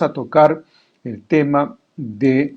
a tocar el tema de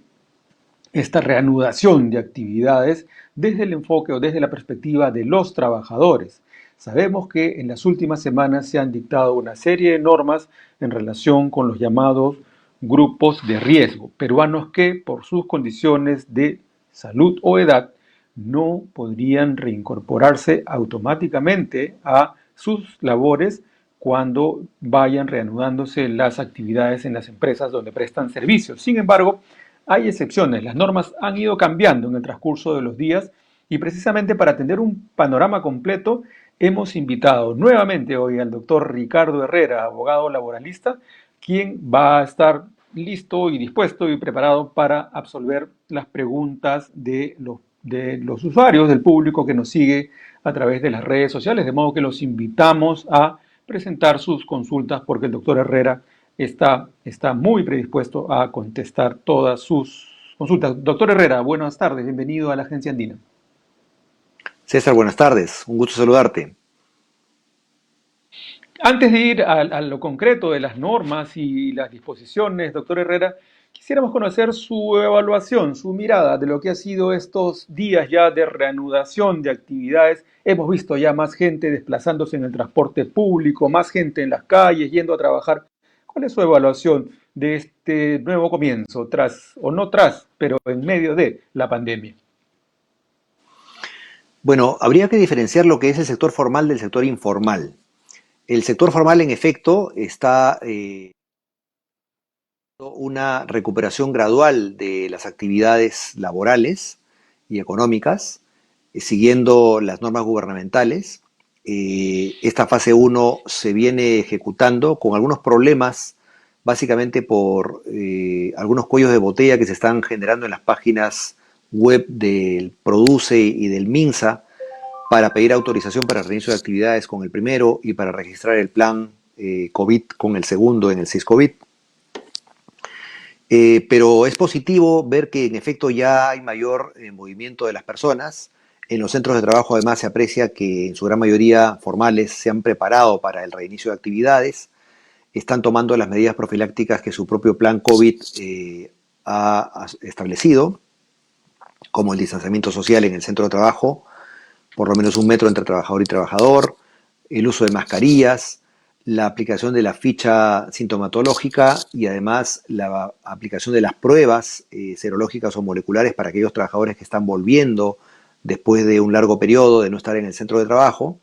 esta reanudación de actividades desde el enfoque o desde la perspectiva de los trabajadores. Sabemos que en las últimas semanas se han dictado una serie de normas en relación con los llamados grupos de riesgo, peruanos que por sus condiciones de salud o edad no podrían reincorporarse automáticamente a sus labores cuando vayan reanudándose las actividades en las empresas donde prestan servicios. Sin embargo, hay excepciones, las normas han ido cambiando en el transcurso de los días y precisamente para tener un panorama completo hemos invitado nuevamente hoy al doctor Ricardo Herrera, abogado laboralista, quien va a estar listo y dispuesto y preparado para absolver las preguntas de los usuarios, del público que nos sigue a través de las redes sociales, de modo que los invitamos a presentar sus consultas porque el doctor Herrera está muy predispuesto a contestar todas sus consultas. Doctor Herrera, buenas tardes, bienvenido a la Agencia Andina. César, buenas tardes, un gusto saludarte. Antes de ir a lo concreto de las normas y las disposiciones, doctor Herrera, quisiéramos conocer su evaluación, su mirada de lo que ha sido estos días ya de reanudación de actividades. Hemos visto ya más gente desplazándose en el transporte público, más gente en las calles, yendo a trabajar. ¿Cuál es su evaluación de este nuevo comienzo, tras, o no tras, pero en medio de la pandemia? Bueno, habría que diferenciar lo que es el sector formal del sector informal. El sector formal, en efecto, está una recuperación gradual de las actividades laborales y económicas, siguiendo las normas gubernamentales. Esta fase uno se viene ejecutando con algunos problemas, básicamente por algunos cuellos de botella que se están generando en las páginas web del Produce y del MINSA para pedir autorización para el reinicio de actividades con el primero y para registrar el plan COVID con el segundo en el SIS-COVID. Pero es positivo ver que en efecto ya hay mayor movimiento de las personas. En los centros de trabajo además se aprecia que en su gran mayoría formales se han preparado para el reinicio de actividades, están tomando las medidas profilácticas que su propio plan COVID ha establecido, como el distanciamiento social en el centro de trabajo, por lo menos 1 metro entre trabajador y trabajador, el uso de mascarillas, la aplicación de la ficha sintomatológica y además la aplicación de las pruebas serológicas o moleculares para aquellos trabajadores que están volviendo después de un largo periodo de no estar en el centro de trabajo.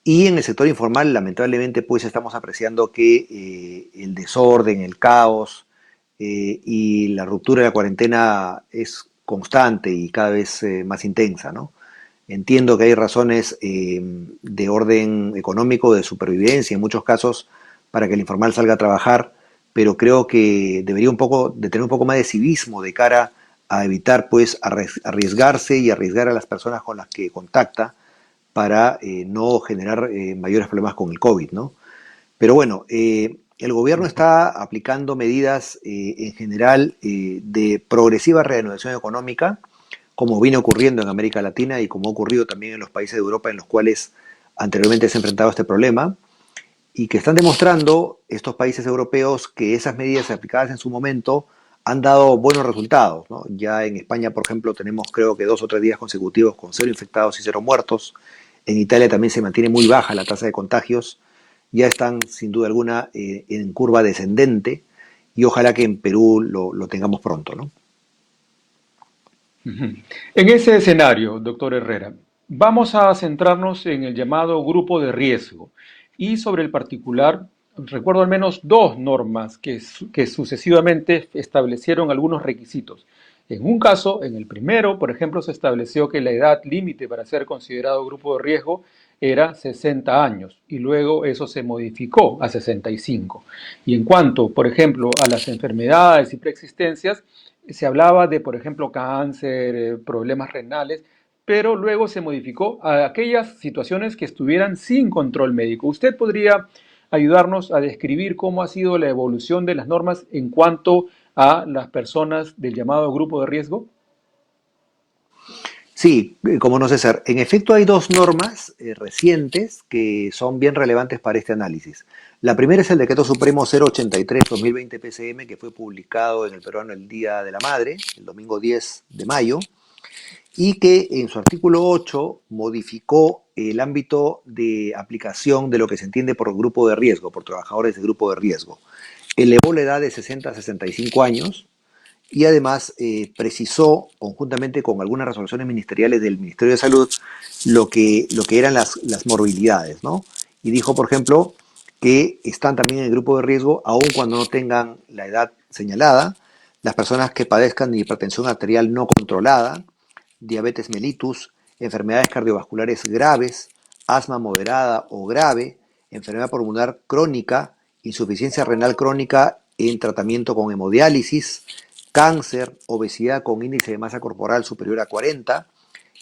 Y en el sector informal, lamentablemente, pues estamos apreciando que el desorden, el caos y la ruptura de la cuarentena es constante y cada vez más intensa, ¿no? Entiendo que hay razones de orden económico, de supervivencia en muchos casos, para que el informal salga a trabajar, pero creo que debería de tener un poco más de civismo de cara a evitar pues arriesgarse y arriesgar a las personas con las que contacta para no generar mayores problemas con el COVID, ¿no? Pero bueno, el gobierno está aplicando medidas en general de progresiva reanudación económica, como viene ocurriendo en América Latina y como ha ocurrido también en los países de Europa en los cuales anteriormente se ha enfrentado este problema, y que están demostrando estos países europeos que esas medidas aplicadas en su momento han dado buenos resultados, ¿no? Ya en España, por ejemplo, tenemos creo que 2 o 3 días consecutivos con 0 infectados y 0 muertos. En Italia también se mantiene muy baja la tasa de contagios. Ya están, sin duda alguna, en curva descendente y ojalá que en Perú lo tengamos pronto, ¿no? Ujú. En ese escenario, doctor Herrera, vamos a centrarnos en el llamado grupo de riesgo y sobre el particular, recuerdo al menos dos normas que sucesivamente establecieron algunos requisitos. En un caso, en el primero, por ejemplo, se estableció que la edad límite para ser considerado grupo de riesgo era 60 años y luego eso se modificó a 65. Y en cuanto, por ejemplo, a las enfermedades y preexistencias, se hablaba de, por ejemplo, cáncer, problemas renales, pero luego se modificó a aquellas situaciones que estuvieran sin control médico. ¿Usted podría ayudarnos a describir cómo ha sido la evolución de las normas en cuanto a las personas del llamado grupo de riesgo? Sí, como no, César. En efecto, hay dos normas recientes que son bien relevantes para este análisis. La primera es el Decreto Supremo 083-2020 PCM, que fue publicado en el peruano el Día de la Madre, el domingo 10 de mayo, y que en su artículo 8 modificó el ámbito de aplicación de lo que se entiende por grupo de riesgo, por trabajadores de grupo de riesgo. Elevó la edad de 60 a 65 años y además precisó, conjuntamente con algunas resoluciones ministeriales del Ministerio de Salud, lo que eran las morbilidades, ¿no? Y dijo, por ejemplo, que están también en el grupo de riesgo, aun cuando no tengan la edad señalada, las personas que padezcan de hipertensión arterial no controlada, diabetes mellitus, enfermedades cardiovasculares graves, asma moderada o grave, enfermedad pulmonar crónica, insuficiencia renal crónica en tratamiento con hemodiálisis, cáncer, obesidad con índice de masa corporal superior a 40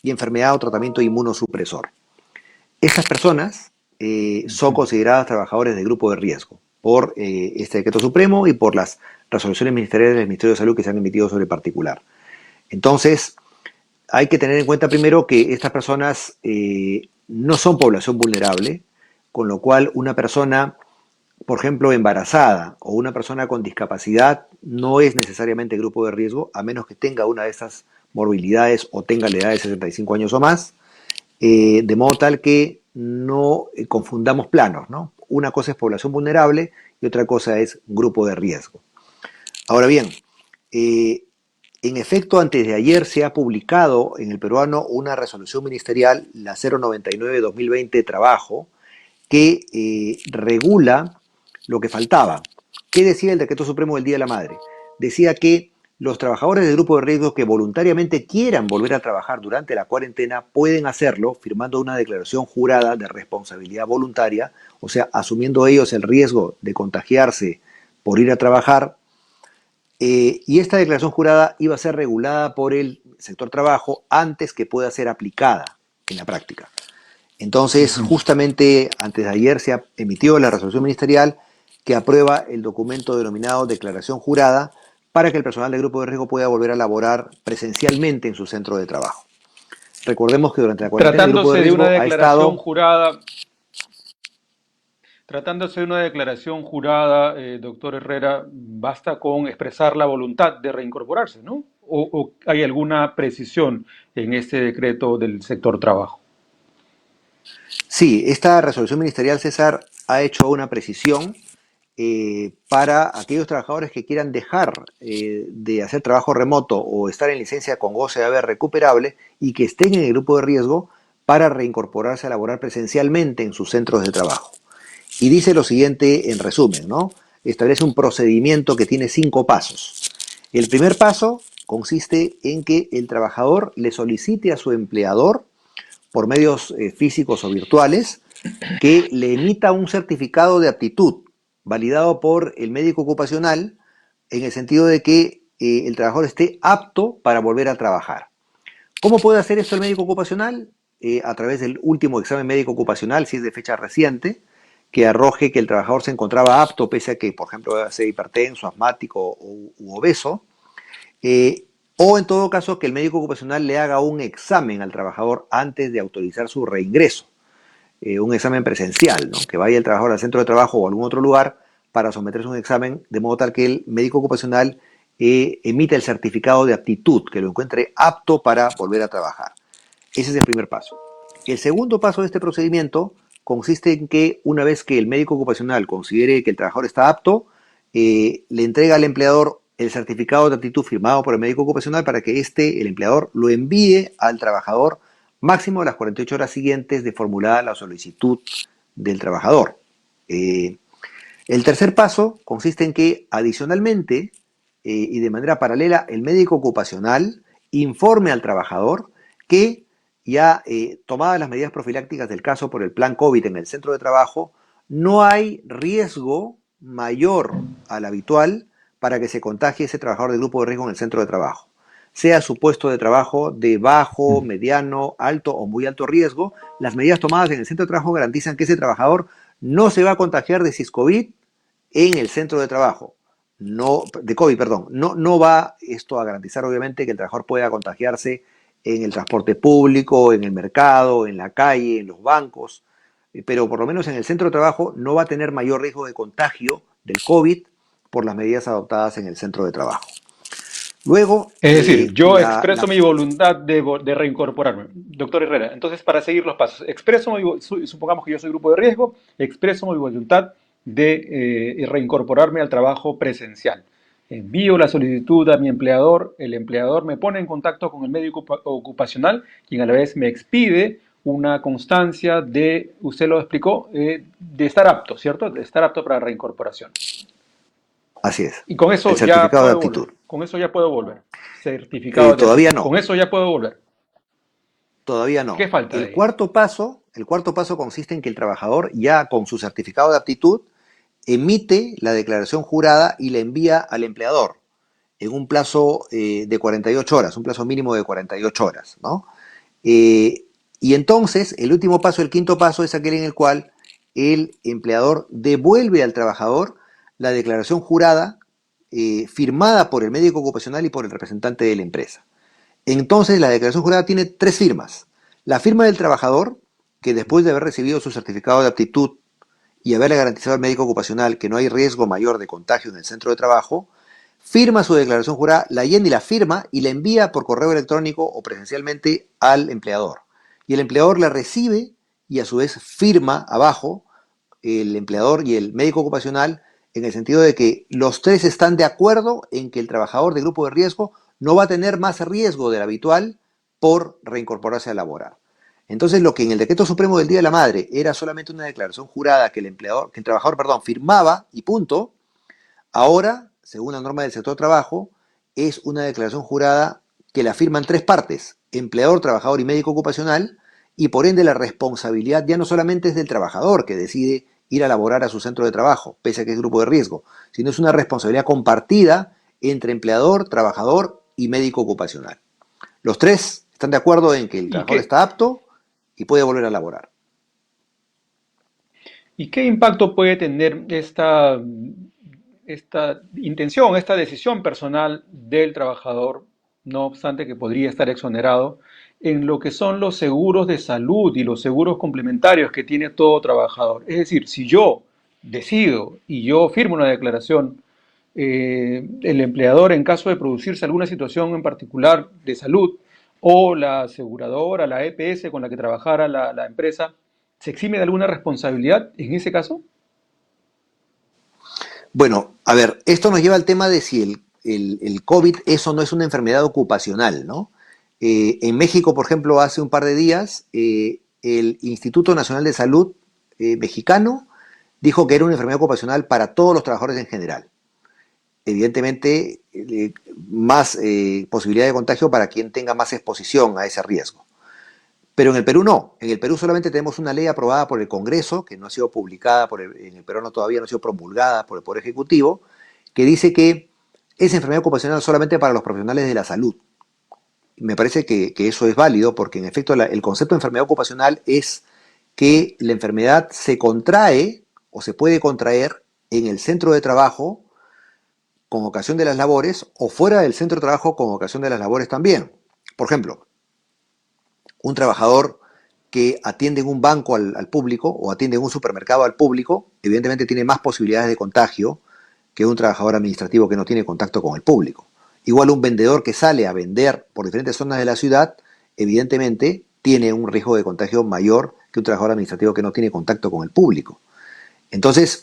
y enfermedad o tratamiento inmunosupresor. Estas personas son Ujú. consideradas trabajadores de grupo de riesgo por este decreto supremo y por las resoluciones ministeriales del Ministerio de Salud que se han emitido sobre el particular. Entonces, hay que tener en cuenta primero que estas personas no son población vulnerable, con lo cual una persona, por ejemplo, embarazada o una persona con discapacidad no es necesariamente grupo de riesgo, a menos que tenga una de estas morbilidades o tenga la edad de 65 años o más, de modo tal que no confundamos planos, ¿no? Una cosa es población vulnerable y otra cosa es grupo de riesgo. Ahora bien, eh, en efecto, antes de ayer se ha publicado en el peruano una resolución ministerial, la 099-2020 Trabajo, que regula lo que faltaba. ¿Qué decía el Decreto Supremo del Día de la Madre? Decía que los trabajadores del grupo de riesgo que voluntariamente quieran volver a trabajar durante la cuarentena pueden hacerlo firmando una declaración jurada de responsabilidad voluntaria, o sea, asumiendo ellos el riesgo de contagiarse por ir a trabajar, y esta declaración jurada iba a ser regulada por el sector trabajo antes que pueda ser aplicada en la práctica. Entonces, Ujú. justamente antes de ayer se ha emitido la resolución ministerial que aprueba el documento denominado declaración jurada para que el personal del grupo de riesgo pueda volver a laborar presencialmente en su centro de trabajo. Recordemos que durante la cuarentena el grupo de Tratándose de una riesgo ha declaración estado. jurada, tratándose de una declaración jurada, doctor Herrera, basta con expresar la voluntad de reincorporarse, ¿no? O hay alguna precisión en este decreto del sector trabajo? Sí, esta resolución ministerial, César, ha hecho una precisión para aquellos trabajadores que quieran dejar de hacer trabajo remoto o estar en licencia con goce de haber recuperable y que estén en el grupo de riesgo para reincorporarse a laborar presencialmente en sus centros de trabajo. Y dice lo siguiente en resumen, ¿no? Establece un procedimiento que tiene 5 pasos. El primer paso consiste en que el trabajador le solicite a su empleador, por medios físicos o virtuales, que le emita un certificado de aptitud validado por el médico ocupacional en el sentido de que el trabajador esté apto para volver a trabajar. ¿Cómo puede hacer esto el médico ocupacional? A través del último examen médico ocupacional, si es de fecha reciente, que arroje que el trabajador se encontraba apto, pese a que, por ejemplo, sea hipertenso, asmático u obeso, eh, o en todo caso que el médico ocupacional le haga un examen al trabajador antes de autorizar su reingreso, un examen presencial, ¿no? Que vaya el trabajador al centro de trabajo o a algún otro lugar para someterse a un examen, de modo tal que el médico ocupacional emita el certificado de aptitud, que lo encuentre apto para volver a trabajar. Ese es el primer paso. El segundo paso de este procedimiento consiste en que una vez que el médico ocupacional considere que el trabajador está apto, le entrega al empleador el certificado de aptitud firmado por el médico ocupacional para que el empleador, lo envíe al trabajador máximo las 48 horas siguientes de formulada la solicitud del trabajador. Eh, el tercer paso consiste en que adicionalmente y de manera paralela el médico ocupacional informe al trabajador que ya tomadas las medidas profilácticas del caso por el plan COVID en el centro de trabajo, no hay riesgo mayor al habitual para que se contagie ese trabajador del grupo de riesgo en el centro de trabajo. Sea su puesto de trabajo de bajo, mediano, alto o muy alto riesgo, las medidas tomadas en el centro de trabajo garantizan que ese trabajador no se va a contagiar de SIS-COVID en el centro de trabajo. No, de COVID, perdón. No va esto a garantizar, obviamente, que el trabajador pueda contagiarse en el transporte público, en el mercado, en la calle, en los bancos, pero por lo menos en el centro de trabajo no va a tener mayor riesgo de contagio del COVID por las medidas adoptadas en el centro de trabajo. Luego, Es decir, yo expreso mi voluntad de reincorporarme. Doctor Herrera, entonces para seguir los pasos, supongamos que yo soy grupo de riesgo, expreso mi voluntad de reincorporarme al trabajo presencial. Envío la solicitud a mi empleador, el empleador me pone en contacto con el médico ocupacional, quien a la vez me expide una constancia de, usted lo explicó, de estar apto, ¿cierto? De estar apto para reincorporación. así es, Y con el eso ya certificado de puedo volver. aptitud. Con eso ya puedo volver. Certificado de Todavía aptitud. no. Con eso ya puedo volver. Todavía ¿Qué no. falta de ahí? El cuarto paso consiste en que el trabajador ya con su certificado de aptitud emite la declaración jurada y la envía al empleador en un plazo de 48 horas, un plazo mínimo de 48 horas, ¿no? Eh, y entonces el último paso, el quinto paso, es aquel en el cual el empleador devuelve al trabajador la declaración jurada firmada por el médico ocupacional y por el representante de la empresa. Entonces, la declaración jurada tiene tres firmas. La firma del trabajador, que después de haber recibido su certificado de aptitud y haberle garantizado al médico ocupacional que no hay riesgo mayor de contagio en el centro de trabajo, firma su declaración jurada, la llena y la firma y la envía por correo electrónico o presencialmente al empleador. Y el empleador la recibe y a su vez firma abajo el empleador y el médico ocupacional en el sentido de que los tres están de acuerdo en que el trabajador de grupo de riesgo no va a tener más riesgo del habitual por reincorporarse a laborar. Entonces, lo que en el decreto supremo del Día de la Madre era solamente una declaración jurada que el trabajador, perdón, firmaba y punto, ahora, según la norma del sector trabajo, es una declaración jurada que la firman tres partes, empleador, trabajador y médico ocupacional, y por ende la responsabilidad ya no solamente es del trabajador que decide ir a laborar a su centro de trabajo, pese a que es grupo de riesgo, sino es una responsabilidad compartida entre empleador, trabajador y médico ocupacional. Los tres están de acuerdo en que el ¿Y trabajador qué, está apto y puede volver a laborar. y qué impacto puede tener esta intención, esta decisión personal del trabajador, no obstante que podría estar exonerado, en lo que son los seguros de salud y los seguros complementarios que tiene todo trabajador? Es decir, si yo decido y yo firmo una declaración, el empleador, en caso de producirse alguna situación en particular de salud, o la aseguradora, la EPS con la que trabajara la empresa, ¿se exime de alguna responsabilidad en ese caso? Bueno, a ver, esto nos lleva al tema de si el COVID, eso no es una enfermedad ocupacional, ¿no? En México, por ejemplo, hace un par de días, el Instituto Nacional de Salud mexicano dijo que era una enfermedad ocupacional para todos los trabajadores en general. Evidentemente, más posibilidad de contagio para quien tenga más exposición a ese riesgo. Pero en el Perú no. En el Perú solamente tenemos una ley aprobada por el Congreso, que no ha sido publicada en el Perú no, todavía no ha sido promulgada por el Poder Ejecutivo, que dice que es enfermedad ocupacional solamente para los profesionales de la salud. Me parece que eso es válido porque en efecto el concepto de enfermedad ocupacional es que la enfermedad se contrae o se puede contraer en el centro de trabajo con ocasión de las labores o fuera del centro de trabajo con ocasión de las labores también. Por ejemplo, un trabajador que atiende en un banco al público o atiende en un supermercado al público, evidentemente tiene más posibilidades de contagio que un trabajador administrativo que no tiene contacto con el público. Igual un vendedor que sale a vender por diferentes zonas de la ciudad, evidentemente tiene un riesgo de contagio mayor que un trabajador administrativo que no tiene contacto con el público. Entonces,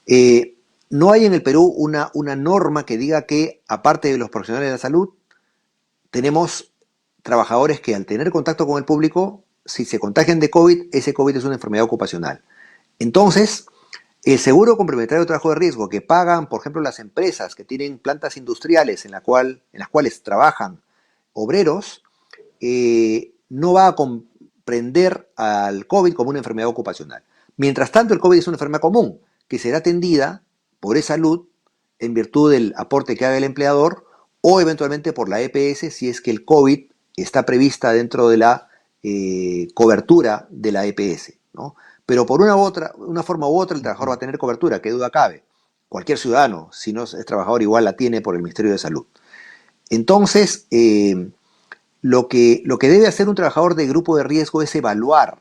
eh, no hay en el Perú una norma que diga que, aparte de los profesionales de la salud, tenemos trabajadores que al tener contacto con el público, si se contagian de COVID, ese COVID es una enfermedad ocupacional. Entonces, el seguro complementario de trabajo de riesgo que pagan, por ejemplo, las empresas que tienen plantas industriales en las cuales trabajan obreros, no va a comprender al COVID como una enfermedad ocupacional. Mientras tanto, el COVID es una enfermedad común que será atendida por e-salud en virtud del aporte que haga el empleador o eventualmente por la EPS si es que el COVID está prevista dentro de la cobertura de la EPS, ¿no? Pero por una forma u otra el trabajador va a tener cobertura, qué duda cabe. Cualquier ciudadano, si no es trabajador, igual la tiene por el Ministerio de Salud. Entonces, Lo que debe hacer un trabajador de grupo de riesgo es evaluar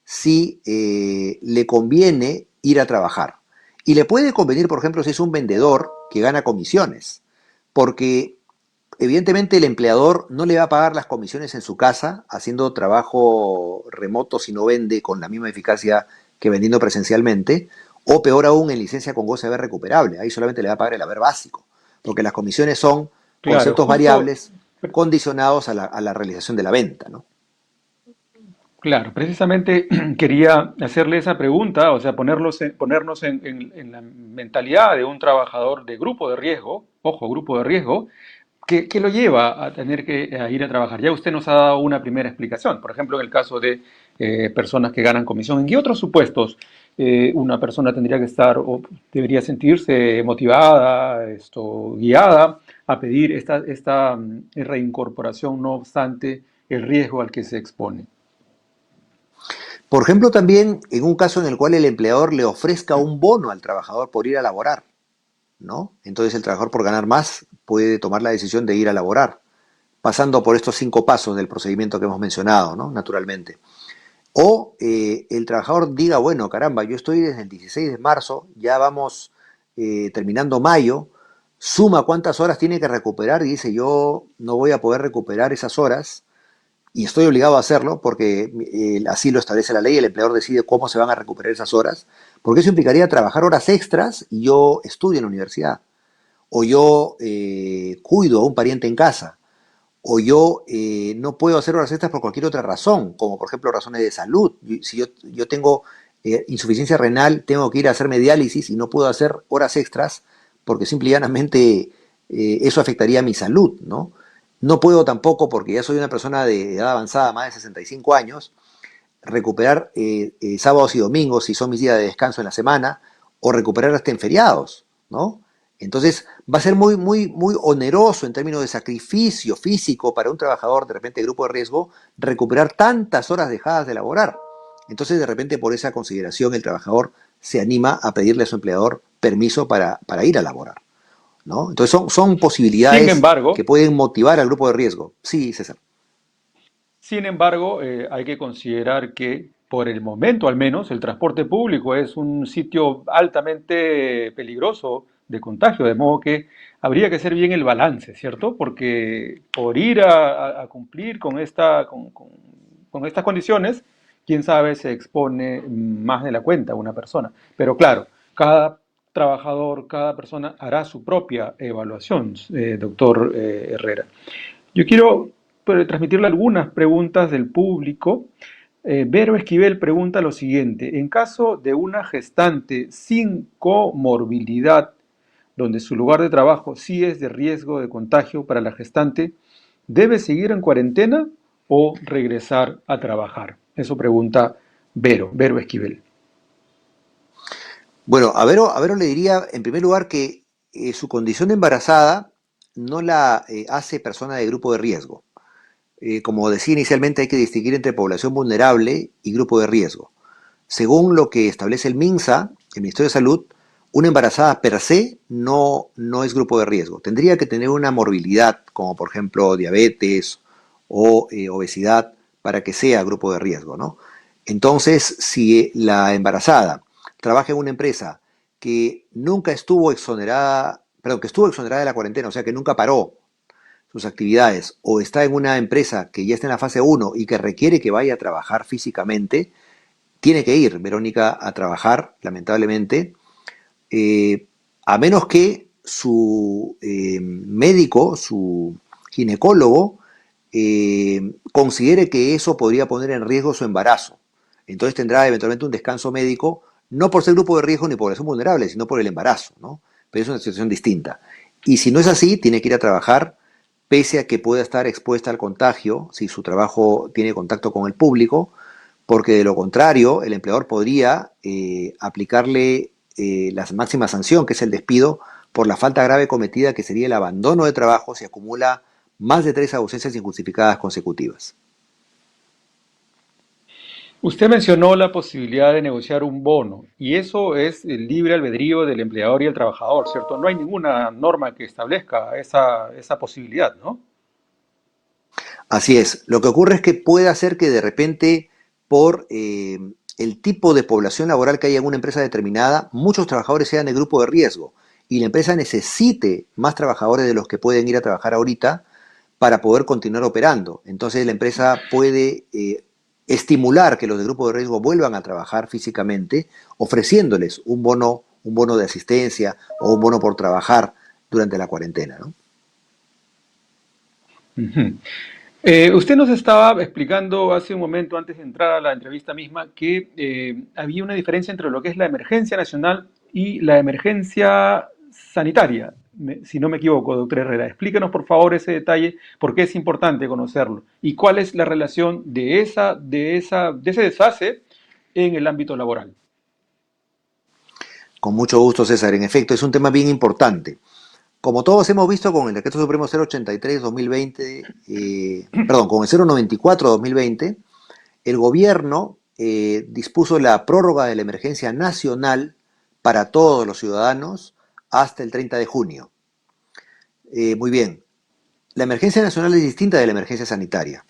si le conviene ir a trabajar. Y le puede convenir, por ejemplo, si es un vendedor que gana comisiones, porque evidentemente el empleador no le va a pagar las comisiones en su casa haciendo trabajo remoto si no vende con la misma eficacia que vendiendo presencialmente, o peor aún en licencia con goce de haber recuperable. Ahí solamente le va a pagar el haber básico, porque las comisiones son Claro, conceptos justo, variables condicionados a la realización de la venta, ¿no? claro, precisamente quería hacerle esa pregunta, o sea, ponernos en la mentalidad de un trabajador de grupo de riesgo, ojo, grupo de riesgo, que lo lleva a tener que a ir a trabajar. Ya usted nos ha dado una primera explicación, por ejemplo, en el caso de personas que ganan comisión. ¿En qué otros supuestos una persona tendría que estar o debería sentirse motivada, guiada a pedir esta reincorporación, no obstante el riesgo al que se expone? Por ejemplo, también en un caso en el cual el empleador le ofrezca un bono al trabajador por ir a laborar, ¿no? Entonces el trabajador por ganar más puede tomar la decisión de ir a laborar, pasando por estos 5 pasos del procedimiento que hemos mencionado, ¿no? Naturalmente. O el trabajador diga, bueno, caramba, yo estoy desde el 16 de marzo, ya vamos terminando mayo, suma cuántas horas tiene que recuperar y dice, yo no voy a poder recuperar esas horas y estoy obligado a hacerlo porque así lo establece la ley, el empleador decide cómo se van a recuperar esas horas, porque eso implicaría trabajar horas extras y yo estudio en la universidad, o yo cuido a un pariente en casa, o yo no puedo hacer horas extras por cualquier otra razón, como por ejemplo razones de salud. Si yo tengo insuficiencia renal, tengo que ir a hacerme diálisis y no puedo hacer horas extras porque simple y llanamente eso afectaría a mi salud, ¿no? No puedo tampoco, porque ya soy una persona de edad avanzada, más de 65 años, recuperar sábados y domingos si son mis días de descanso en la semana, o recuperar hasta en feriados, ¿no? Entonces va a ser muy, muy, muy oneroso en términos de sacrificio físico para un trabajador de repente de grupo de riesgo recuperar tantas horas dejadas de laborar. Entonces de repente por esa consideración el trabajador se anima a pedirle a su empleador permiso para ir a laborar, ¿no? Entonces son Sin posibilidades que embargo, pueden motivar al grupo de riesgo. Sí, César. Hay que considerar que por el momento al menos el transporte público es un sitio altamente peligroso de contagio, de modo que habría que hacer bien el balance, ¿cierto? Porque por ir a cumplir con estas condiciones, quién sabe, se expone más de la cuenta una persona. Pero claro, cada trabajador, cada persona hará su propia evaluación, doctor Herrera. Yo quiero transmitirle algunas preguntas del público. Vero Esquivel pregunta lo siguiente: en caso de una gestante sin comorbilidad, donde su lugar de trabajo sí es de riesgo de contagio para la gestante, ¿debe seguir en cuarentena o regresar a trabajar? Eso pregunta Vero Esquivel. Bueno, a Vero le diría en primer lugar que su condición de embarazada no la hace persona de grupo de riesgo. Como decía inicialmente, hay que distinguir entre población vulnerable y grupo de riesgo. Según lo que establece el MINSA, el Ministerio de Salud, una embarazada per se no es grupo de riesgo. Tendría que tener una morbilidad, como por ejemplo diabetes o obesidad, para que sea grupo de riesgo, ¿no? Entonces, si la embarazada trabaja en una empresa que nunca estuvo exonerada, perdón, que estuvo exonerada de la cuarentena, o sea, que nunca paró sus actividades, o está en una empresa que ya está en la fase uno y que requiere que vaya a trabajar físicamente, tiene que ir, Verónica, a trabajar, lamentablemente, eh, a menos que su médico, su ginecólogo, considere que eso podría poner en riesgo su embarazo. Entonces tendrá eventualmente un descanso médico, no por ser grupo de riesgo ni población vulnerable, sino por el embarazo, ¿no? Pero es una situación distinta. Y si no es así, tiene que ir a trabajar, pese a que pueda estar expuesta al contagio, si su trabajo tiene contacto con el público, porque de lo contrario, el empleador podría aplicarle la máxima sanción, que es el despido, por la falta grave cometida, que sería el abandono de trabajo si acumula más de 3 ausencias injustificadas consecutivas. Usted mencionó la posibilidad de negociar un bono y eso es el libre albedrío del empleador y el trabajador, ¿cierto? No hay ninguna norma que establezca esa posibilidad, ¿no? Así es. Lo que ocurre es que puede ser que de repente, por el tipo de población laboral que hay en una empresa determinada, muchos trabajadores sean de grupo de riesgo y la empresa necesite más trabajadores de los que pueden ir a trabajar ahorita para poder continuar operando. Entonces la empresa puede estimular que los de grupo de riesgo vuelvan a trabajar físicamente, ofreciéndoles un bono de asistencia o un bono por trabajar durante la cuarentena, ¿no? Ujú. Usted nos estaba explicando hace un momento, antes de entrar a la entrevista misma, que había una diferencia entre lo que es la emergencia nacional y la emergencia sanitaria, si no me equivoco, doctor Herrera. Explíquenos, por favor, ese detalle, porque es importante conocerlo. ¿Y cuál es la relación de ese desfase en el ámbito laboral? Con mucho gusto, César. En efecto, es un tema bien importante. Como todos hemos visto con el Decreto Supremo 083-2020, perdón, con el 094-2020, el gobierno dispuso la prórroga de la emergencia nacional para todos los ciudadanos hasta el 30 de junio. Muy bien, la emergencia nacional es distinta de la emergencia sanitaria.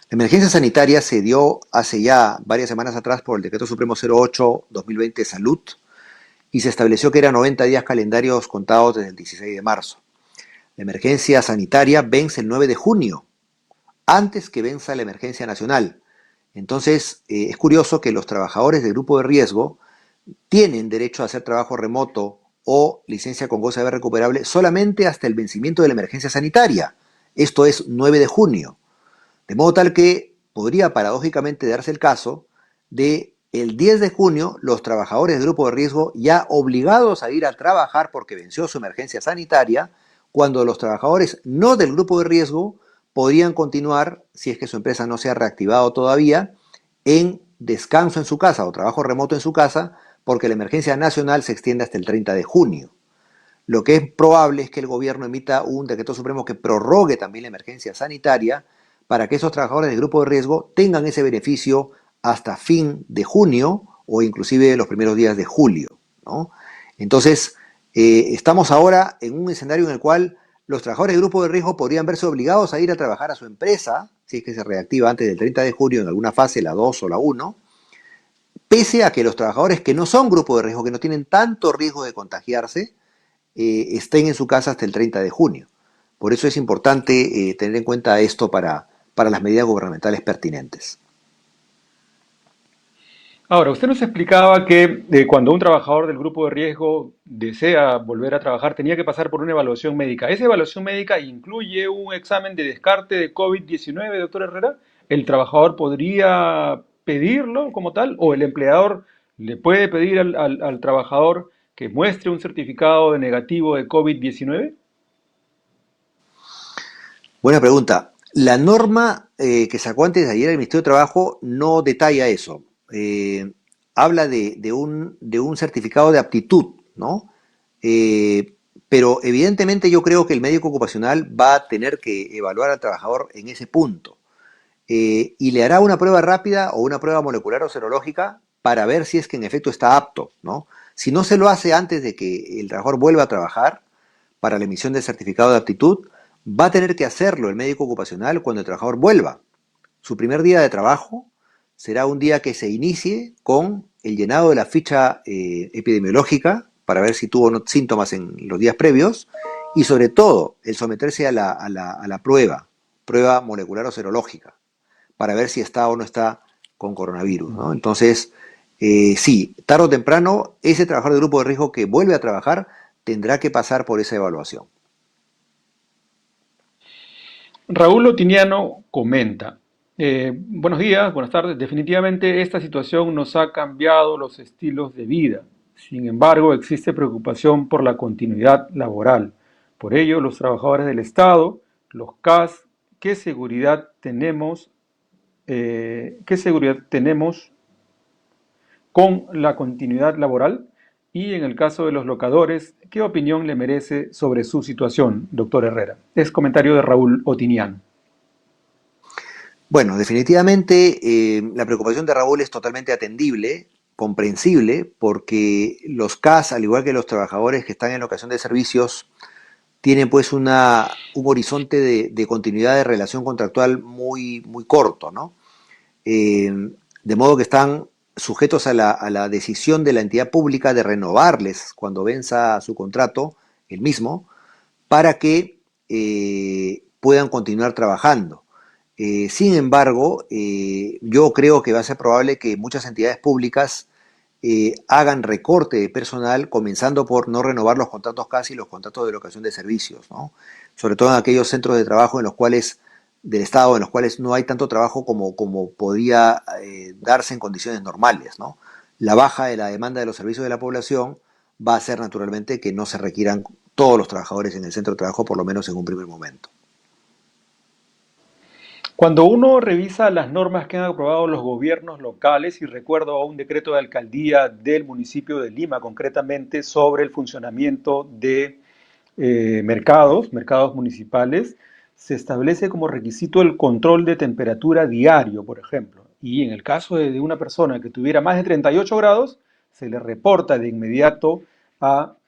La emergencia sanitaria se dio hace ya varias semanas atrás por el Decreto Supremo 08-2020 Salud y se estableció que eran 90 días calendarios contados desde el 16 de marzo. La emergencia sanitaria vence el 9 de junio, antes que venza la emergencia nacional. Entonces, es curioso que los trabajadores de grupo de riesgo tienen derecho a hacer trabajo remoto o licencia con goce de haber recuperable solamente hasta el vencimiento de la emergencia sanitaria. Esto es 9 de junio. De modo tal que podría paradójicamente darse el caso de el 10 de junio los trabajadores del grupo de riesgo ya obligados a ir a trabajar porque venció su emergencia sanitaria, cuando los trabajadores no del grupo de riesgo podrían continuar, si es que su empresa no se ha reactivado todavía, en descanso en su casa o trabajo remoto en su casa, porque la emergencia nacional se extiende hasta el 30 de junio. Lo que es probable es que el gobierno emita un decreto supremo que prorrogue también la emergencia sanitaria para que esos trabajadores del grupo de riesgo tengan ese beneficio hasta fin de junio o inclusive los primeros días de julio, ¿no? Entonces, estamos ahora en un escenario en el cual los trabajadores del grupo de riesgo podrían verse obligados a ir a trabajar a su empresa, si es que se reactiva antes del 30 de junio en alguna fase, la 2 o la uno, pese a que los trabajadores que no son grupo de riesgo, que no tienen tanto riesgo de contagiarse, estén en su casa hasta el 30 de junio. Por eso es importante tener en cuenta esto para las medidas gubernamentales pertinentes. Ahora, usted nos explicaba que cuando un trabajador del grupo de riesgo desea volver a trabajar, tenía que pasar por una evaluación médica. ¿Esa evaluación médica incluye un examen de descarte de COVID-19, doctor Herrera? ¿El trabajador podría pedirlo como tal o el empleador le puede pedir al trabajador que muestre un certificado de negativo de COVID-19? Buena pregunta. La norma que sacó antes de ayer el Ministerio de Trabajo no detalla eso. Habla de un certificado de aptitud, ¿no? Eh, pero evidentemente yo creo que el médico ocupacional va a tener que evaluar al trabajador en ese punto. Y le hará una prueba rápida o una prueba molecular o serológica para ver si es que en efecto está apto, ¿no? Si no se lo hace antes de que el trabajador vuelva a trabajar para la emisión del certificado de aptitud, va a tener que hacerlo el médico ocupacional cuando el trabajador vuelva. Su primer día de trabajo será un día que se inicie con el llenado de la ficha epidemiológica para ver si tuvo síntomas en los días previos y sobre todo el someterse a la prueba molecular o serológica para ver si está o no está con coronavirus, ¿no? Entonces, sí, tarde o temprano, ese trabajador del grupo de riesgo que vuelve a trabajar tendrá que pasar por esa evaluación. Raúl Otiniano comenta, buenos días, buenas tardes. Definitivamente esta situación nos ha cambiado los estilos de vida. Sin embargo, existe preocupación por la continuidad laboral. Por ello, los trabajadores del Estado, los CAS, ¿qué seguridad tenemos, qué seguridad tenemos con la continuidad laboral? Y en el caso de los locadores, ¿qué opinión le merece sobre su situación, doctor Herrera? Es comentario de Raúl Otiniano. Bueno, definitivamente la preocupación de Raúl es totalmente atendible, comprensible, porque los CAS, al igual que los trabajadores que están en locación de servicios, tienen pues un horizonte de continuidad de relación contractual muy, muy corto, ¿no? De modo que están sujetos a la decisión de la entidad pública de renovarles cuando venza su contrato, el mismo, para que puedan continuar trabajando. Sin embargo, yo creo que va a ser probable que muchas entidades públicas hagan recorte de personal, comenzando por no renovar los contratos casi, los contratos de locación de servicios, ¿no? Sobre todo en aquellos centros de trabajo en los cuales del Estado, en los cuales no hay tanto trabajo como podría darse en condiciones normales, ¿no? La baja de la demanda de los servicios de la población va a hacer naturalmente que no se requieran todos los trabajadores en el centro de trabajo, por lo menos en un primer momento. Cuando uno revisa las normas que han aprobado los gobiernos locales, y recuerdo a un decreto de alcaldía del municipio de Lima, concretamente sobre el funcionamiento de mercados municipales, se establece como requisito el control de temperatura diario, por ejemplo. Y en el caso de una persona que tuviera más de 38 grados, se le reporta de inmediato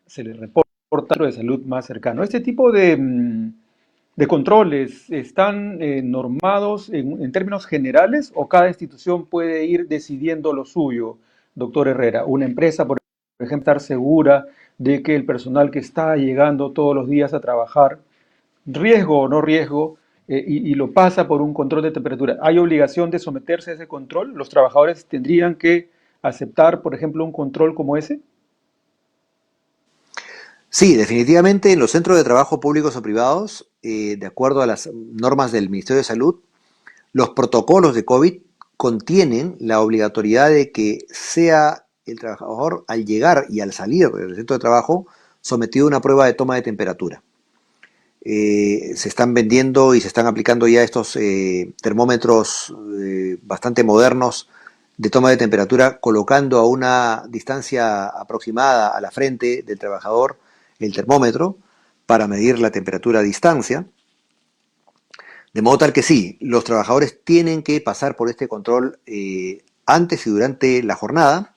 se le reporta al centro de salud más cercano. Este tipo de controles están normados en términos generales o cada institución puede ir decidiendo lo suyo, doctor Herrera? Una empresa, por ejemplo, estar segura de que el personal que está llegando todos los días a trabajar, riesgo o no riesgo, y lo pasa por un control de temperatura. ¿Hay obligación de someterse a ese control? ¿Los trabajadores tendrían que aceptar, por ejemplo, un control como ese? Sí, definitivamente en los centros de trabajo públicos o privados, de acuerdo a las normas del Ministerio de Salud, los protocolos de COVID contienen la obligatoriedad de que sea el trabajador al llegar y al salir del centro de trabajo sometido a una prueba de toma de temperatura. Se están vendiendo y se están aplicando ya estos termómetros bastante modernos de toma de temperatura, colocando a una distancia aproximada a la frente del trabajador el termómetro para medir la temperatura a distancia. De modo tal que sí, los trabajadores tienen que pasar por este control antes y durante la jornada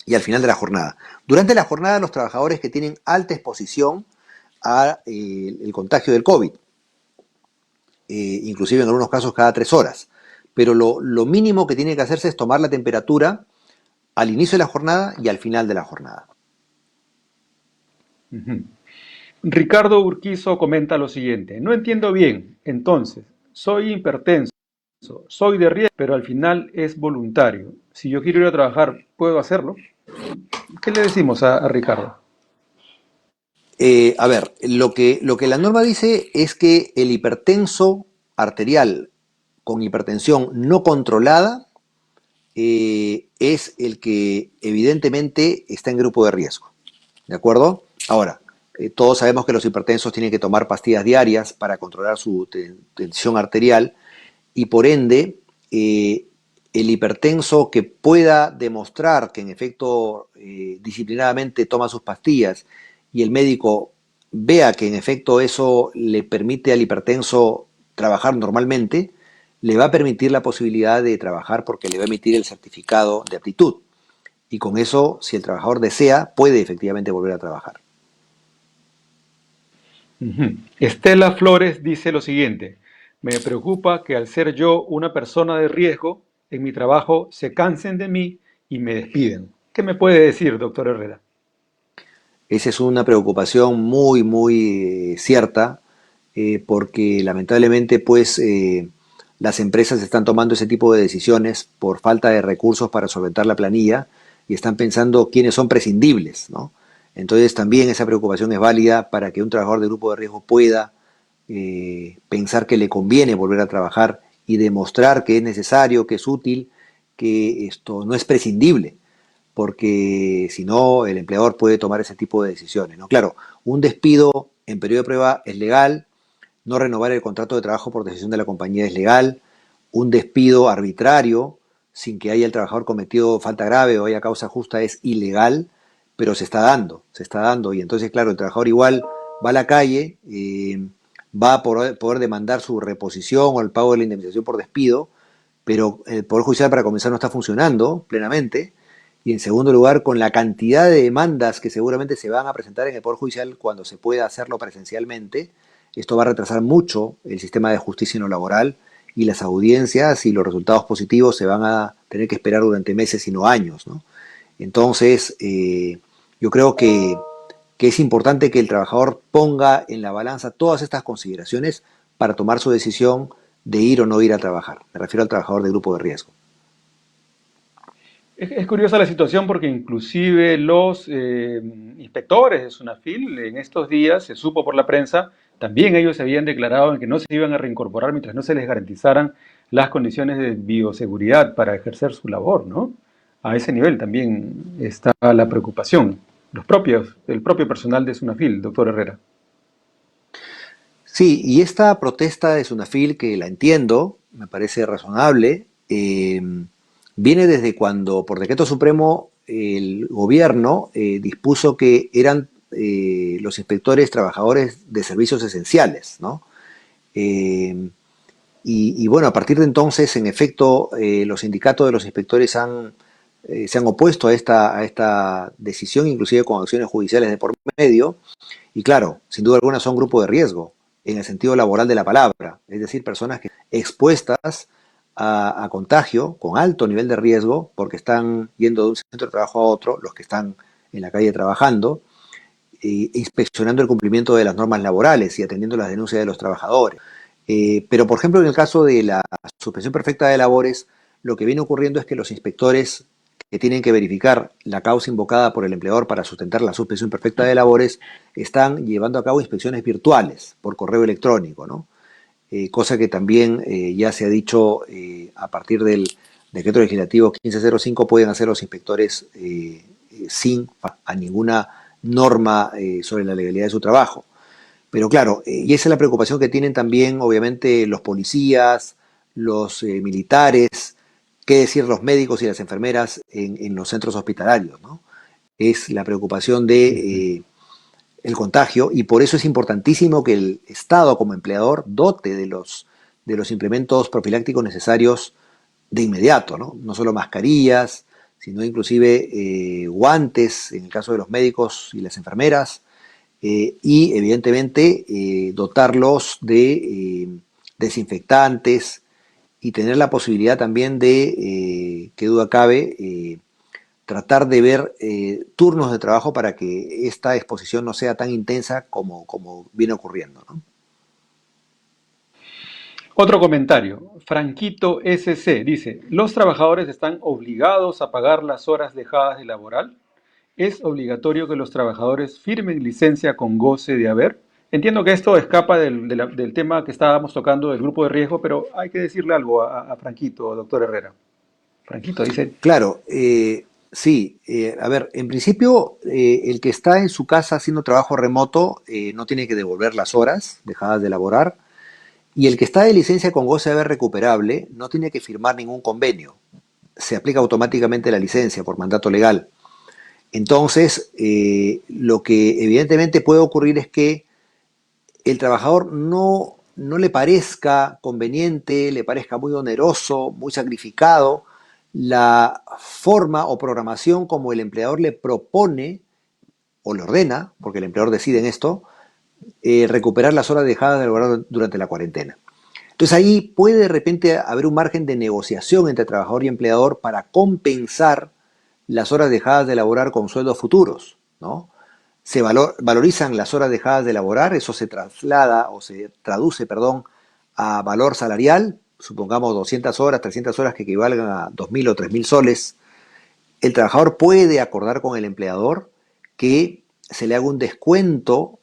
y al final de la jornada. Durante la jornada, los trabajadores que tienen alta exposición a el contagio del COVID, inclusive en algunos casos cada 3 horas. Pero lo mínimo que tiene que hacerse es tomar la temperatura al inicio de la jornada y al final de la jornada. Ujú. Ricardo Urquizo comenta lo siguiente: no entiendo bien, entonces, soy hipertenso, soy de riesgo, pero al final es voluntario. Si yo quiero ir a trabajar, ¿puedo hacerlo? ¿Qué le decimos a Ricardo? A ver, lo que la norma dice es que el hipertenso arterial con hipertensión no controlada es el que evidentemente está en grupo de riesgo. ¿De acuerdo? Ahora, todos sabemos que los hipertensos tienen que tomar pastillas diarias para controlar su tensión arterial y por ende el hipertenso que pueda demostrar que en efecto disciplinadamente toma sus pastillas y el médico vea que en efecto eso le permite al hipertenso trabajar normalmente, le va a permitir la posibilidad de trabajar porque le va a emitir el certificado de aptitud. Y con eso, si el trabajador desea, puede efectivamente volver a trabajar. Ujú. Estela Flores dice lo siguiente: me preocupa que al ser yo una persona de riesgo, en mi trabajo se cansen de mí y me despiden. ¿Qué me puede decir, doctor Herrera? Esa es una preocupación muy, muy cierta, porque lamentablemente pues las empresas están tomando ese tipo de decisiones por falta de recursos para solventar la planilla y están pensando quiénes son prescindibles, ¿no? Entonces también esa preocupación es válida para que un trabajador de grupo de riesgo pueda pensar que le conviene volver a trabajar y demostrar que es necesario, que es útil, que esto no es prescindible, porque si no, el empleador puede tomar ese tipo de decisiones, ¿no? Claro, un despido en periodo de prueba es legal, no renovar el contrato de trabajo por decisión de la compañía es legal, un despido arbitrario, sin que haya el trabajador cometido falta grave o haya causa justa, es ilegal, pero se está dando, y entonces, claro, el trabajador igual va a la calle, va a poder demandar su reposición o el pago de la indemnización por despido, pero el Poder Judicial para comenzar no está funcionando plenamente, y en segundo lugar con la cantidad de demandas que seguramente se van a presentar en el Poder Judicial cuando se pueda hacerlo presencialmente. Esto va a retrasar mucho el sistema de justicia en lo laboral y las audiencias y los resultados positivos se van a tener que esperar durante meses y no años, ¿no? Entonces, yo creo que es importante que el trabajador ponga en la balanza todas estas consideraciones para tomar su decisión de ir o no ir a trabajar. Me refiero al trabajador de grupo de riesgo. Es curiosa la situación porque inclusive los inspectores de Sunafil en estos días, se supo por la prensa, también ellos se habían declarado en que no se iban a reincorporar mientras no se les garantizaran las condiciones de bioseguridad para ejercer su labor, ¿no? A ese nivel también está la preocupación. El propio personal de Sunafil, doctor Herrera. Sí, y esta protesta de Sunafil, que la entiendo, me parece razonable, viene desde cuando por decreto supremo el gobierno dispuso que eran los inspectores trabajadores de servicios esenciales, ¿no? Eh, y bueno, a partir de entonces, en efecto, los sindicatos de los inspectores se han opuesto a esta decisión, inclusive con acciones judiciales de por medio, y claro, sin duda alguna son grupo de riesgo, en el sentido laboral de la palabra, es decir, personas que expuestas a contagio con alto nivel de riesgo, porque están yendo de un centro de trabajo a otro, los que están en la calle trabajando, inspeccionando el cumplimiento de las normas laborales y atendiendo las denuncias de los trabajadores. Pero, por ejemplo, en el caso de la suspensión perfecta de labores, lo que viene ocurriendo es que los inspectores que tienen que verificar la causa invocada por el empleador para sustentar la suspensión perfecta de labores están llevando a cabo inspecciones virtuales por correo electrónico, ¿no? Cosa que también ya se ha dicho a partir del decreto legislativo 1505 pueden hacer los inspectores sin a ninguna norma sobre la legalidad de su trabajo. Pero claro, y esa es la preocupación que tienen también, obviamente, los policías, los militares, qué decir los médicos y las enfermeras en los centros hospitalarios, ¿no? Es la preocupación de el contagio y por eso es importantísimo que el Estado como empleador dote de los implementos profilácticos necesarios de inmediato, ¿no? No solo mascarillas, sino inclusive guantes en el caso de los médicos y las enfermeras, y evidentemente dotarlos de desinfectantes y tener la posibilidad también de, que duda cabe, tratar de ver turnos de trabajo para que esta exposición no sea tan intensa como viene ocurriendo, ¿no? Otro comentario. Franquito SC dice, ¿los trabajadores están obligados a pagar las horas dejadas de laboral? ¿Es obligatorio que los trabajadores firmen licencia con goce de haber? Entiendo que esto escapa del tema que estábamos tocando del grupo de riesgo, pero hay que decirle algo a Franquito, doctor Herrera. Franquito dice, Claro, sí, a ver, en principio el que está en su casa haciendo trabajo remoto no tiene que devolver las horas dejadas de laborar y el que está de licencia con goce de haber recuperable no tiene que firmar ningún convenio. Se aplica automáticamente la licencia por mandato legal. Entonces, lo que evidentemente puede ocurrir es que el trabajador no le parezca conveniente, le parezca muy oneroso, muy sacrificado la forma o programación como el empleador le propone o le ordena, porque el empleador decide en esto, recuperar las horas dejadas de laborar durante la cuarentena. Entonces ahí puede de repente haber un margen de negociación entre trabajador y empleador para compensar las horas dejadas de laborar con sueldos futuros, ¿no? Valorizan las horas dejadas de laborar, eso se traslada o se traduce, perdón, a valor salarial, supongamos 200 horas, 300 horas que equivalgan a 2.000 o 3.000 soles. El trabajador puede acordar con el empleador que se le haga un descuento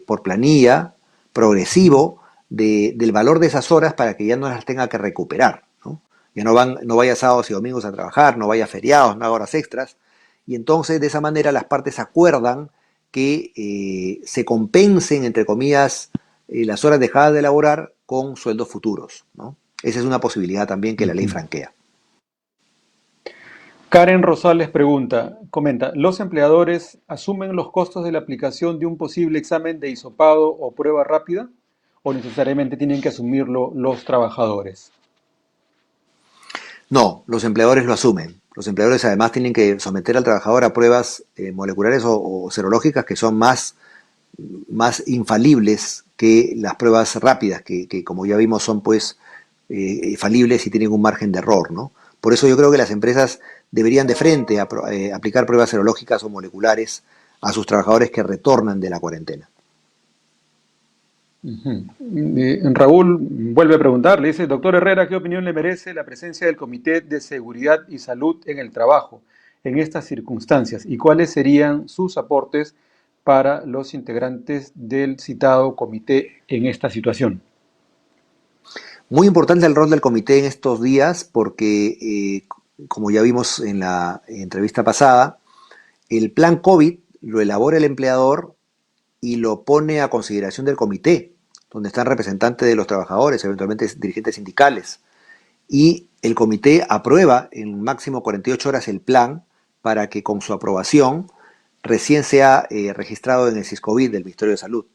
por planilla progresivo del valor de esas horas para que ya no las tenga que recuperar, ¿no? Ya no vaya sábados y domingos a trabajar, no vaya feriados, no haga horas extras. Y entonces de esa manera las partes acuerdan que se compensen, entre comillas, las horas dejadas de laborar con sueldos futuros, ¿no? Esa es una posibilidad también que la ley franquea. Karen Rosales comenta, ¿los empleadores asumen los costos de la aplicación de un posible examen de hisopado o prueba rápida? ¿O necesariamente tienen que asumirlo los trabajadores? No, los empleadores lo asumen. Los empleadores además tienen que someter al trabajador a pruebas moleculares o serológicas que son más infalibles que las pruebas rápidas, que como ya vimos son pues falibles y tienen un margen de error, ¿no? Por eso yo creo que las empresas deberían de frente aplicar pruebas serológicas o moleculares a sus trabajadores que retornan de la cuarentena. Ujú. Raúl vuelve a preguntarle, dice, doctor Herrera, ¿qué opinión le merece la presencia del Comité de Seguridad y Salud en el trabajo en estas circunstancias? ¿Y cuáles serían sus aportes para los integrantes del citado comité en esta situación? Muy importante el rol del comité en estos días porque, como ya vimos en la entrevista pasada, el plan COVID lo elabora el empleador y lo pone a consideración del comité, donde están representantes de los trabajadores, eventualmente dirigentes sindicales. Y el comité aprueba en máximo 48 horas el plan para que con su aprobación recién sea registrado en el SISCOVID del Ministerio de Salud.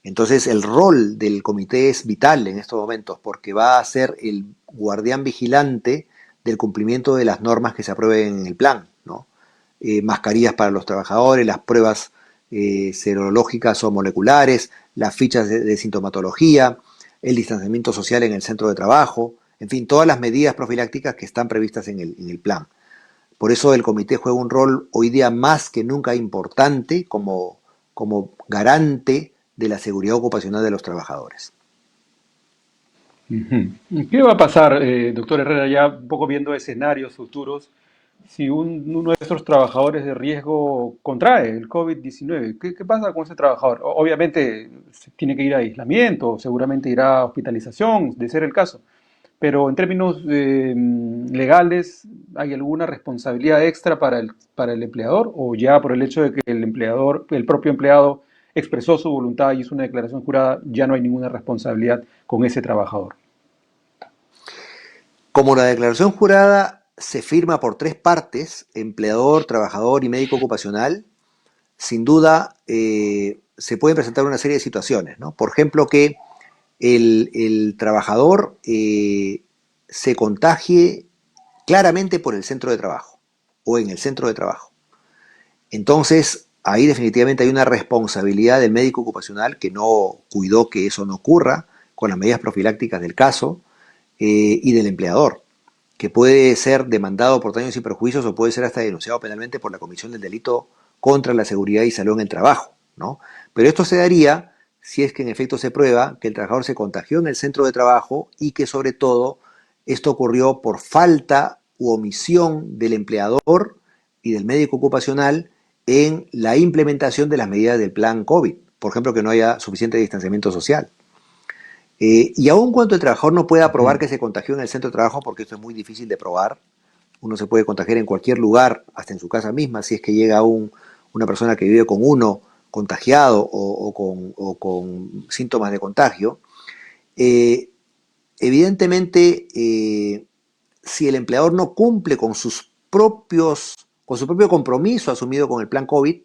Entonces el rol del comité es vital en estos momentos porque va a ser el guardián vigilante del cumplimiento de las normas que se aprueben en el plan, ¿no? Mascarillas para los trabajadores, las pruebas serológicas o moleculares, las fichas de sintomatología, el distanciamiento social en el centro de trabajo, en fin, todas las medidas profilácticas que están previstas en el plan. Por eso el comité juega un rol hoy día más que nunca importante como garante de la seguridad ocupacional de los trabajadores. Ujú. ¿Qué va a pasar, doctor Herrera, ya un poco viendo escenarios futuros, si uno de estos trabajadores de riesgo contrae el COVID-19? ¿Qué pasa con ese trabajador? Obviamente tiene que ir a aislamiento, seguramente irá a hospitalización, de ser el caso, pero en términos legales, ¿hay alguna responsabilidad extra para el empleador o ya por el hecho de que el empleador, el propio empleado expresó su voluntad y hizo una declaración jurada, ya no hay ninguna responsabilidad con ese trabajador? Como la declaración jurada se firma por tres partes, empleador, trabajador y médico ocupacional, sin duda se pueden presentar una serie de situaciones, ¿no? Por ejemplo, que el trabajador se contagie claramente por el centro de trabajo o en el centro de trabajo. Entonces, ahí definitivamente hay una responsabilidad del médico ocupacional que no cuidó que eso no ocurra con las medidas profilácticas del caso y del empleador, que puede ser demandado por daños y perjuicios o puede ser hasta denunciado penalmente por la comisión del delito contra la seguridad y salud en el trabajo, ¿no? Pero esto se daría si es que en efecto se prueba que el trabajador se contagió en el centro de trabajo y que sobre todo esto ocurrió por falta u omisión del empleador y del médico ocupacional en la implementación de las medidas del plan COVID. Por ejemplo, que no haya suficiente distanciamiento social. Y aun cuando el trabajador no pueda probar Ujú. que se contagió en el centro de trabajo, porque esto es muy difícil de probar, uno se puede contagiar en cualquier lugar, hasta en su casa misma, si es que llega una persona que vive con uno contagiado o con síntomas de contagio. Eh, Evidentemente, si el empleador no cumple con su propio compromiso asumido con el plan COVID,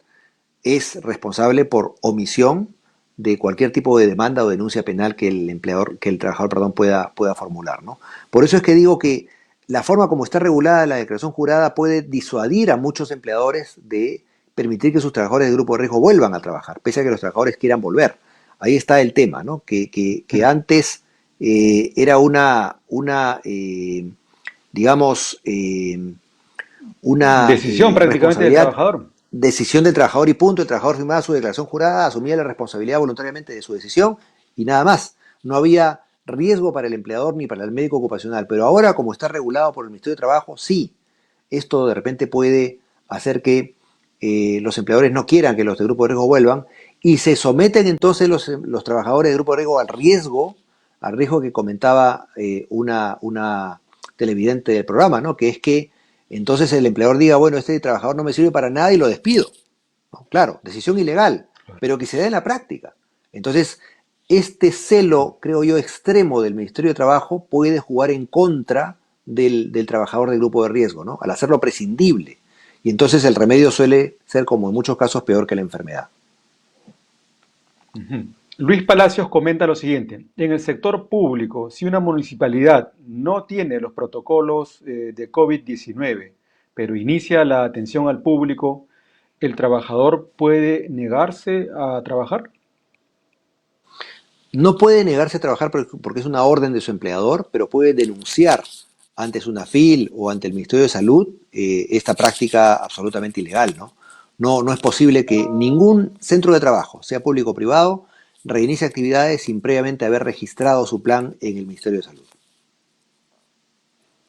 es responsable por omisión de cualquier tipo de demanda o denuncia penal que el trabajador, perdón, pueda formular, ¿no? Por eso es que digo que la forma como está regulada la declaración jurada puede disuadir a muchos empleadores de permitir que sus trabajadores de grupo de riesgo vuelvan a trabajar, pese a que los trabajadores quieran volver. Ahí está el tema, ¿no? Que antes era digamos, una Decisión prácticamente del responsabilidad, trabajador. decisión del trabajador y punto. El trabajador firmaba su declaración jurada, asumía la responsabilidad voluntariamente de su decisión y nada más. No había riesgo para el empleador ni para el médico ocupacional. Pero ahora, como está regulado por el Ministerio de Trabajo, sí, esto de repente puede hacer que los empleadores no quieran que los de grupo de riesgo vuelvan y se someten entonces los trabajadores de grupo de riesgo al riesgo que comentaba una televidente del programa, ¿no? Que es que entonces el empleador diga, bueno, este trabajador no me sirve para nada y lo despido. ¿No? Claro, decisión ilegal, pero que se da en la práctica. Entonces, este celo, creo yo, extremo del Ministerio de Trabajo puede jugar en contra del trabajador del grupo de riesgo, ¿no? Al hacerlo prescindible. Y entonces el remedio suele ser, como en muchos casos, peor que la enfermedad. Ujú. Luis Palacios comenta lo siguiente: en el sector público, si una municipalidad no tiene los protocolos de COVID-19, pero inicia la atención al público, ¿el trabajador puede negarse a trabajar? No puede negarse a trabajar porque es una orden de su empleador, pero puede denunciar ante SUNAFIL o ante el Ministerio de Salud esta práctica absolutamente ilegal, ¿no? No es posible que ningún centro de trabajo, sea público o privado, reinicie actividades sin previamente haber registrado su plan en el Ministerio de Salud.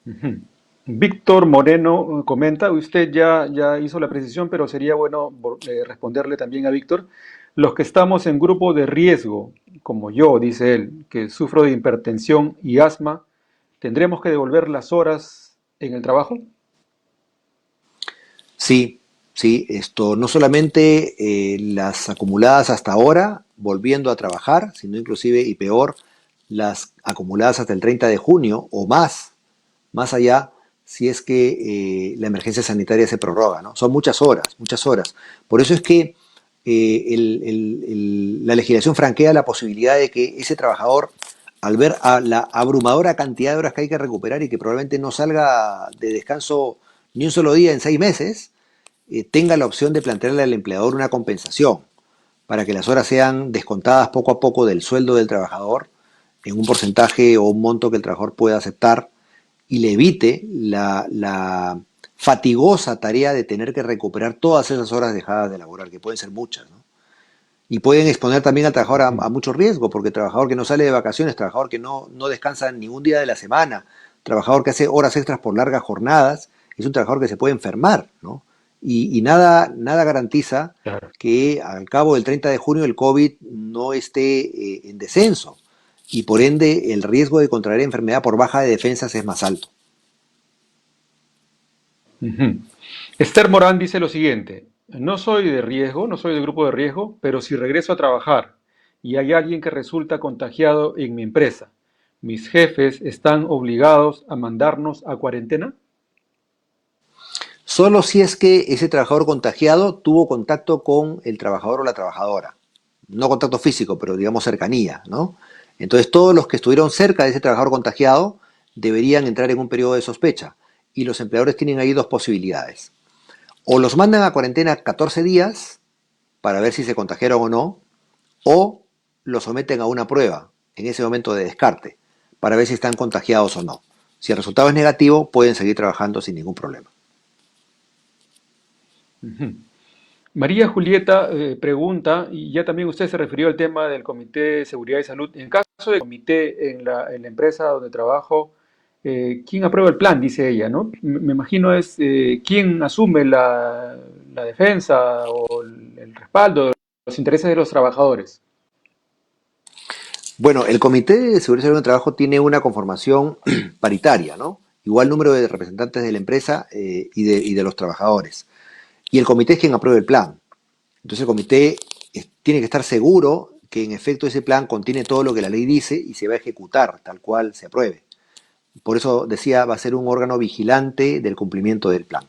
Ujú. Víctor Moreno comenta, usted ya hizo la precisión, pero sería bueno responderle también a Víctor. Los que estamos en grupo de riesgo, como yo, dice él, que sufro de hipertensión y asma, ¿tendremos que devolver las horas en el trabajo? Sí, sí, esto no solamente las acumuladas hasta ahora, volviendo a trabajar, sino inclusive, y peor, las acumuladas hasta el 30 de junio o más allá, si es que la emergencia sanitaria se prorroga, ¿no? Son muchas horas, muchas horas. Por eso es que la legislación franquea la posibilidad de que ese trabajador, al ver a la abrumadora cantidad de horas que hay que recuperar y que probablemente no salga de descanso ni un solo día en 6 meses, tenga la opción de plantearle al empleador una compensación para que las horas sean descontadas poco a poco del sueldo del trabajador en un porcentaje o un monto que el trabajador pueda aceptar y le evite la fatigosa tarea de tener que recuperar todas esas horas dejadas de laborar, que pueden ser muchas, ¿no? Y pueden exponer también al trabajador a mucho riesgo, porque trabajador que no sale de vacaciones, trabajador que no descansa ningún día de la semana, trabajador que hace horas extras por largas jornadas, es un trabajador que se puede enfermar, ¿no? Y nada garantiza Claro. que al cabo del 30 de junio el COVID no esté en descenso y por ende el riesgo de contraer enfermedad por baja de defensas es más alto. Ujú. Esther Morán dice lo siguiente, no soy de riesgo, no soy del grupo de riesgo, pero si regreso a trabajar y hay alguien que resulta contagiado en mi empresa, ¿mis jefes están obligados a mandarnos a cuarentena? Solo si es que ese trabajador contagiado tuvo contacto con el trabajador o la trabajadora. No contacto físico, pero digamos cercanía, ¿no? Entonces todos los que estuvieron cerca de ese trabajador contagiado deberían entrar en un periodo de sospecha. Y los empleadores tienen ahí dos posibilidades. O los mandan a cuarentena 14 días para ver si se contagiaron o no, o los someten a una prueba en ese momento de descarte para ver si están contagiados o no. Si el resultado es negativo, pueden seguir trabajando sin ningún problema. Ujú. María Julieta pregunta, y ya también usted se refirió al tema del Comité de Seguridad y Salud. En caso de comité en la empresa donde trabajo, ¿quién aprueba el plan? Dice ella, ¿no? Me imagino es quién asume la defensa o el respaldo de los intereses de los trabajadores. Bueno, el Comité de Seguridad y Salud en el Trabajo tiene una conformación paritaria, ¿no? Igual número de representantes de la empresa y de los trabajadores. Y el comité es quien aprueba el plan. Entonces el comité tiene que estar seguro que en efecto ese plan contiene todo lo que la ley dice y se va a ejecutar tal cual se apruebe. Por eso decía, va a ser un órgano vigilante del cumplimiento del plan.